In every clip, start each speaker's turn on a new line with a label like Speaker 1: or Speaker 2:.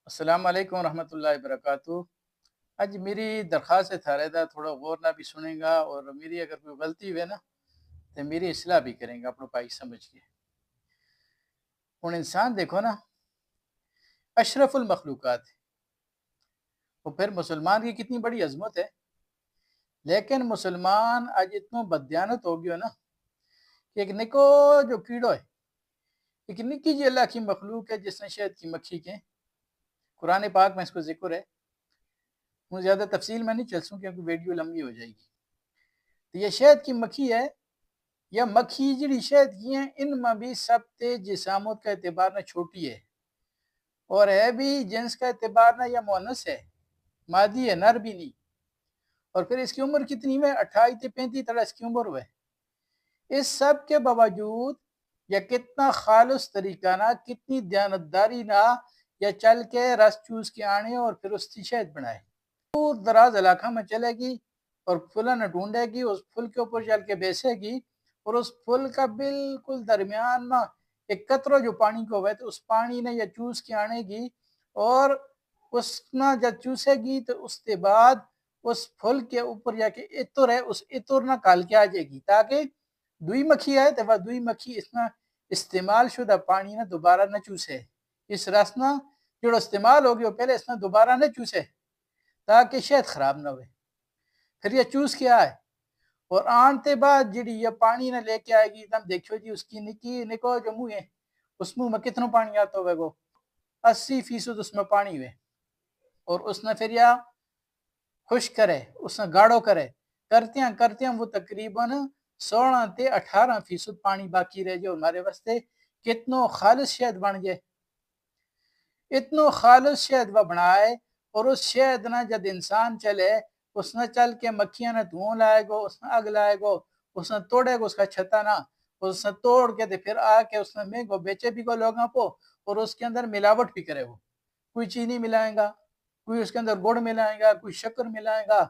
Speaker 1: السلام علیکم ورحمۃ اللہ وبرکاتہ۔ آج میری درخواست ہے تھارے دا تھوڑا غور نہ بھی سنیں گا، اور میری اگر کوئی غلطی ہوئے نا تو میری اصلاح بھی کریں گا اپنا پائی سمجھ کے۔ ہوں انسان دیکھو نا، اشرف المخلوقات ہے، اور پھر مسلمان کی کتنی بڑی عظمت ہے، لیکن مسلمان آج اتنا بددیانت ہو گیا نا کہ ایک نکو جو کیڑو ہے، ایک نکی جی اللہ کی مخلوق ہے جس نے شہد کی مکھی کے، قرآن پاک میں اس کو ذکر ہے۔ ہوں زیادہ تفصیل میں نہیں چل سوں کیونکہ ویڈیو لمبی ہو جائے گی۔ تو یہ شہد کی مکھی ہے، یا مکھی جڑی شہد کی ہیں، ان میں بھی سب تے جسامت کا اعتبار نہ چھوٹی ہے، اور ہے بھی جنس کا اعتبار نہ یا مونس ہے، مادی ہے، نر بھی نہیں۔ اور پھر اس کی عمر کتنی ہے؟ 28 سے 35 تک اس کی عمر ہوئے۔ اس سب کے باوجود یا کتنا خالص طریقہ نہ، کتنی دیانتداری نہ، یا چل کے رس چوس کے آنے اور پھر اس کی شہد بنائے، دور دراز علاقہ میں چلے گی اور پھلن ڈھونڈے گی، اس پھل کے اوپر چل کے بیسے گی، اور اس پھل کا بالکل درمیان میں ایک قطرہ جو پانی کو ہوئے تو اس پانی نے یا چوس کے آنے گی، اور اس میں جب چوسے گی تو اس کے بعد اس پھل کے اوپر یا کہ اتر ہے، اس اتر نہ کال کے آ جائے گی، تاکہ دوئی مکھی آئے تو وہ دوئی مکھی اس میں استعمال شدہ پانی نہ دوبارہ نہ چوسے، اس رس نہ جو استعمال ہوگی وہ پہلے اس میں دوبارہ نہ چوسے، تاکہ شہد خراب نہ ہوئے۔ پھر یہ چوس کے آئے اور آنتے بعد جڑی یہ پانی نہ لے کے آئے گی، تم دیکھو جی اس کی نکو جو منہ ہے، اس منہ میں کتنا پانی آتا ہوئے گو، 80% اس میں پانی ہوئے، اور اس نے پھر یہ خشک کرے، اس نے گاڑو کرے، کرتے ہیں وہ تقریباً 16 سے 18% پانی باقی رہ جائے ہمارے واسطے، کتنو خالص شہد بن جائے، اتنو خالص شہد وہ بنائے، اور اس شہد نہ جب انسان چلے، اس نے چل کے مکھیاں نے دھواں لائے گو، اس نے اگ لائے گو، اس نے توڑے گو اس کا چھتا نہ، اس نے توڑ کے پھر آ کے اس نے میں کو بیچے بھی کو لوگوں کو، اور اس کے اندر ملاوٹ بھی کرے وہ، کوئی چینی ملائیں گا، کوئی اس کے اندر گڑ ملائیں گا، کوئی شکر ملائیں گا،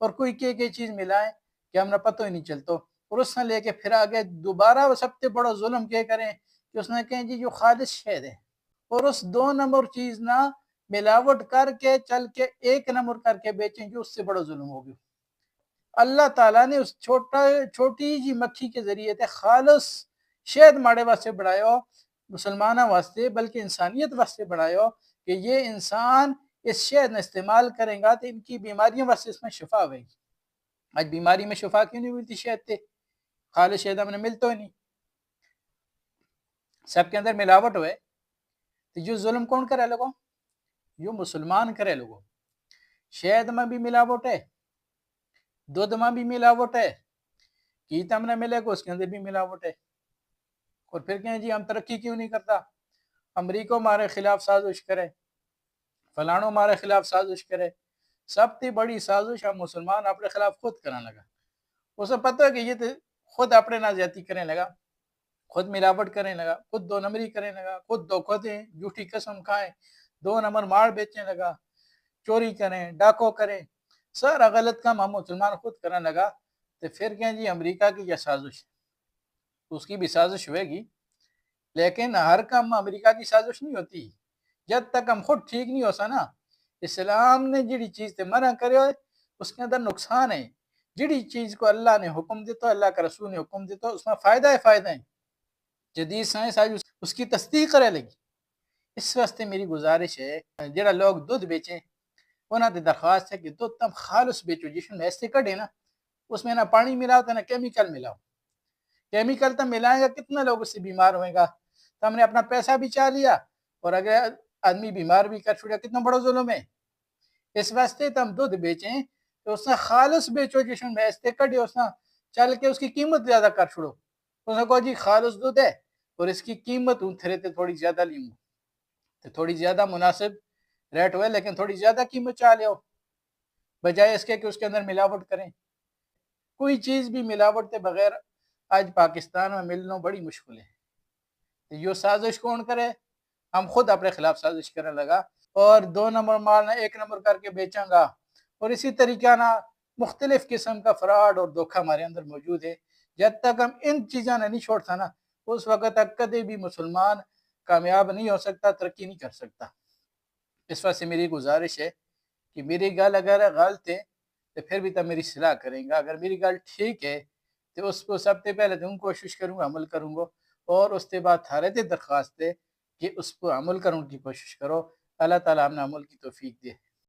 Speaker 1: اور کوئی کی چیز ملائیں کہ ہم نے پتہ ہی نہیں چلتا، اور اس نے لے کے پھر آگے دوبارہ وہ سب سے بڑا ظلم کیا کریں کہ اس نے کہیں جی جو خالص شہد ہے، اور اس 2 نمبر چیز نہ ملاوٹ کر کے چل کے 1 نمبر کر کے بیچیں، جو اس سے بڑا ظلم ہوگی۔ اللہ تعالیٰ نے اس چھوٹی جی مکھی کے ذریعے تے خالص شہد ماڑے واسطے بڑھائے، مسلمانہ واسطے بلکہ انسانیت واسطے بڑھائے، کہ یہ انسان اس شہد نے استعمال کریں گا تو ان کی بیماریوں واسطے اس میں شفا ہوئے گی۔ آج بیماری میں شفا کیوں نہیں ملتی شہد تے؟ خالص شہد ہم نے ملتا ہی نہیں، سب کے اندر ملاوٹ ہوئے۔ تو جو ظلم کون کرے لوگوں؟ جو مسلمان کرے لوگوں۔ شہد میں بھی ملاوٹ ہے، دودھ میں بھی ملاوٹ ہے، کیت ہم نے ملے گا اس کے اندر بھی ملاوٹ ہے، اور پھر کہیں جی ہم ترقی کیوں نہیں کرتا؟ امریکہ ہمارے خلاف سازش کرے، فلانوں ہمارے خلاف سازش کرے، سب تی بڑی سازش ہم مسلمان اپنے خلاف خود کرنے لگا۔ اسے پتہ ہے کہ یہ تو خود اپنے نہ زیادتی کرنے لگا، خود ملاوٹ کرنے لگا، خود 2 نمبری کرنے لگا، خود دھوکہ دیں، جھوٹی قسم کھائیں، 2 نمبر مار بیچنے لگا، چوری کریں، ڈاکو کریں، سارا غلط کام ہم مسلمان خود کرنے لگا۔ تو پھر کہیں جی امریکہ کی یہ سازش، اس کی بھی سازش ہوئے گی، لیکن ہر کام امریکہ کی سازش نہیں ہوتی جب تک ہم خود ٹھیک نہیں ہو سا نا۔ اسلام نے جڑی چیز تے منع کرے ہوئے اس کے اندر نقصان ہے، جڑی چیز کو اللہ نے حکم دیتا، اللہ کا رسول نے حکم دیتا، اس میں فائدہ ہے۔ جدید سائنس آج اس کی تصدیق کرے لگی۔ اس واسطے میری گزارش ہے، جڑا لوگ دودھ بیچیں انہاں تے درخواست ہے کہ دودھ تم خالص بیچو، جس میں ایسے کڈے نا، اس میں نہ پانی ملاؤ تو نہ کیمیکل ملاؤ۔ کیمیکل تو ملائیں گا، کتنا لوگ اس سے بیمار ہوئے گا، تو ہم نے اپنا پیسہ بھی چاہ لیا، اور اگر آدمی بیمار بھی کر چھوڑا، کتنا بڑا ظلم ہے۔ اس واسطے تو ہم دودھ بیچیں تو اس نے خالص بیچو، جس میں ایسے کڈے، اس نے چل کے اس کی قیمت زیادہ کر چھوڑو، اس نے کہا جی خالص دودھ ہے اور اس کی قیمت تھوڑی زیادہ لوں، تو تھوڑی زیادہ مناسب ریٹ ہوئے، لیکن تھوڑی زیادہ قیمت چاہ لے، بجائے اس کے کہ اس کے اندر ملاوٹ کریں۔ کوئی چیز بھی ملاوٹ کے بغیر آج پاکستان میں ملنا بڑی مشکل ہے۔ یہ سازش کون کرے؟ ہم خود اپنے خلاف سازش کرنے لگا، اور 2 نمبر مال نہ 1 نمبر کر کے بیچاں گا، اور اسی طریقہ نہ مختلف قسم کا فراڈ اور دھوکہ ہمارے اندر موجود ہے۔ جب تک ہم ان چیزوں نے نہیں چھوڑتا نا، اس وقت تک کدے بھی مسلمان کامیاب نہیں ہو سکتا، ترقی نہیں کر سکتا۔ اس واسطے میری گزارش ہے کہ میری گل اگر غلط ہے تو پھر بھی تو میری صلاح کریں گا، اگر میری گل ٹھیک ہے تو اس کو سب سے پہلے تو کوشش کروں گا عمل کروں گا، اور اس کے بعد تھارے تے درخواست ہے کہ اس کو عمل کرنے کی کوشش کرو۔ اللہ تعالیٰ ہم نے عمل کی توفیق دے۔